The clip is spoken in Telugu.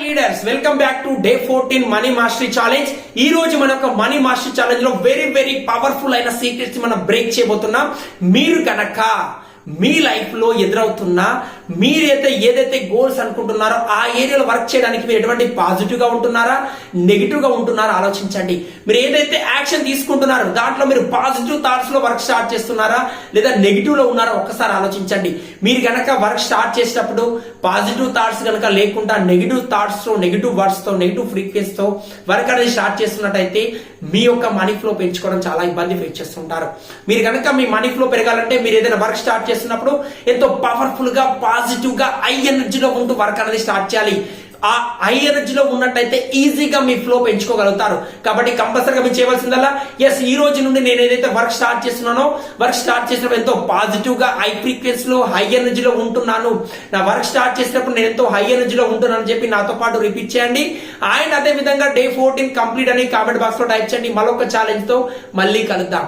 Leaders welcome back to day 14 money mastery challenge. ఈ రోజు మన యొక్క మనీ మాస్టరీ ఛాలెంజ్ లో వెరీ పవర్ఫుల్ అయిన సీక్రెట్స్ మనం బ్రేక్ చేయబోతున్నాం. మీరు కనుక మీ లైఫ్ లో ఎదురవుతున్న ఏదైతే గోల్స్ అనుకుంటున్నారో ఆ ఏరియాలో వర్క్ చేయడానికి మీరు ఎటువంటి పాజిటివ్ గా ఉంటున్నారా, నెగిటివ్ గా ఉంటున్నారా ఆలోచించండి. మీరు ఏదైతే యాక్షన్ తీసుకుంటున్నారో దాంట్లో మీరు పాజిటివ్ థాట్స్ లో వర్క్ స్టార్ట్ చేస్తున్నారా లేదా నెగిటివ్ లో ఉన్నారా ఒక్కసారి ఆలోచించండి. మీరు గనక వర్క్ స్టార్ట్ చేసేటప్పుడు పాజిటివ్ థాట్స్ కనుక లేకుండా నెగిటివ్ థాట్స్ తో, నెగిటివ్ వర్డ్స్ తో, నెగిటివ్ ఫ్రీక్వెన్సీ తో వర్క్ అనేది స్టార్ట్ చేస్తున్నట్టయితే మీ యొక్క మనీ ఫ్లో పెంచుకోవడం చాలా ఇబ్బంది ఫేస్ చేస్తుంటారు. మీరు కనుక మీ మనీ ఫ్లో పెరగాలంటే మీరు ఏదైనా వర్క్ స్టార్ట్ చేస్తున్నప్పుడు ఎంతో పవర్ఫుల్ గా, పాజిటివ్ గా, హై ఎనర్జీలో ఉంటూ వర్క్ అనేది స్టార్ట్ చేయాలి. ఆ హై ఎనర్జీలో ఉన్నట్టయితే ఈజీగా మీ ఫ్లో పెంచుకోగలుగుతారు. కాబట్టి కంపల్సరీగా మీరు చేయవలసిందల్లా ఈ రోజు నుండి నేను ఏదైతే వర్క్ స్టార్ట్ చేస్తున్నానో వర్క్ స్టార్ట్ చేసినప్పుడు ఎంతో పాజిటివ్ గా, హై ఫ్రీక్వెన్సీలో, హై ఎనర్జీలో ఉంటున్నాను. నా వర్క్ స్టార్ట్ చేసినప్పుడు నేను ఎంతో హై ఎనర్జీలో ఉంటున్నాను అని చెప్పి నాతో పాటు రిపీట్ చేయండి. అండ్ అదే విధంగా డే 14 కంప్లీట్ అని కామెంట్ బాక్స్ లో టైప్ చేయండి. మరొక ఛాలెంజ్ తో మళ్ళీ కలుద్దాం.